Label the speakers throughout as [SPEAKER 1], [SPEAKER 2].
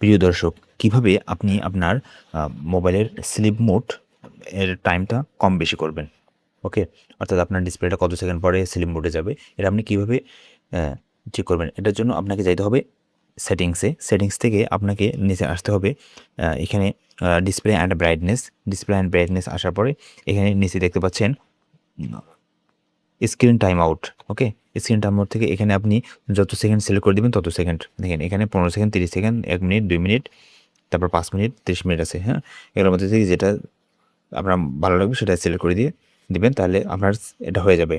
[SPEAKER 1] প্রিয় দর্শক, কিভাবে আপনি আপনার মোবাইলের স্লিপ মোড এর টাইমটা কম বেশি করবেন? ওকে? অর্থাৎ আপনার ডিসপ্লেটা কত সেকেন্ড পরে স্লিপ মোডে যাবে, এটা আপনি কিভাবে ঠিক করবেন? এটার জন্য আপনাকে যাইতে হবে সেটিংসে। সেটিংস থেকে আপনাকে নিচে আসতে হবে। এখানে ডিসপ্লে অ্যান্ড ব্রাইটনেস আসার পরে এখানে নিচে দেখতে পাচ্ছেন স্ক্রিন টাইম আউট। ওকে? স্ক্রিন টাইম আউট থেকে এখানে আপনি যত সেকেন্ড সিলেক্ট করে দিবেন তত সেকেন্ড। দেখেন এখানে 15 সেকেন্ড, 30 সেকেন্ড, 1 মিনিট, 2 মিনিট, তারপর 5 মিনিট, 30 মিনিট আছে, হ্যাঁ? এগুলোর মধ্যে থেকে যেটা আপনার ভালো লাগবে সেটা সিলেক্ট করে দিবেন, তাহলে আপনার এটা হয়ে যাবে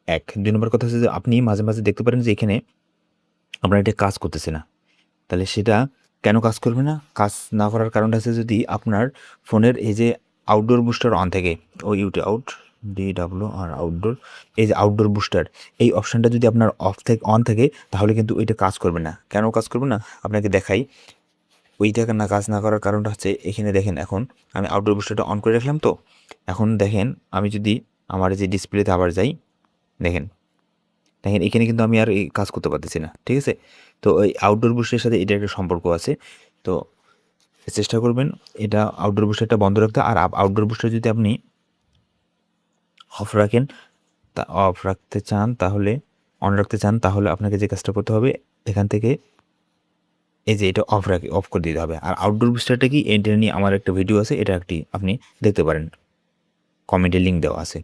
[SPEAKER 1] ১। ২ নম্বর কথা হচ্ছে যে আপনি মাঝে, মাঝে দেখতে পারেন যে এখানে আপনার এটা কাজ করতেছে না। তাহলে সেটা কেন কাজ করবে না? কাজ না করার কারণটা হচ্ছে যদি আপনার ফোনের এই যে আউটডোর বুস্টার অন থাকে, আউটডোর, এই যে আউটডোর বুস্টার, এই অপশনটা যদি আপনার অন থাকে তাহলে কিন্তু ওইটা কাজ করবে না। কেন কাজ করবে না? আপনাকে দেখাই। ওইটা কাজ না করার কারণটা হচ্ছে এখানে দেখেন, এখন আমি আউটডোর বুস্টারটা অন করে রাখলাম তো। এখন দেখেন আমি যদি আমার যে ডিসপ্লেতে আবার যাই, দেখেন এখানে কিন্তু আমি আর এই কাজ করতে পারতেছি না। ঠিক আছে? তো ওই আউটডোর বুস্টের সাথে এটার একটা সম্পর্ক আছে। তো চেষ্টা করবেন এটা আউটডোর বুস্টারটা বন্ধ রাখতে। আর আউটডোর বুস্টার যদি আপনি অফ রাখেন, অফ রাখতে চান তাহলে, অন রাখতে চান তাহলে আপনাকে যে কাজটা করতে হবে, এখান থেকে এই যে এটা অফ করে দিতে হবে। আর আউটডোর বুস্টারটা কি, এটা নিয়ে আমার একটা ভিডিও আছে, এটা আপনি দেখতে পারেন। কমেন্টে লিঙ্ক দেওয়া আছে।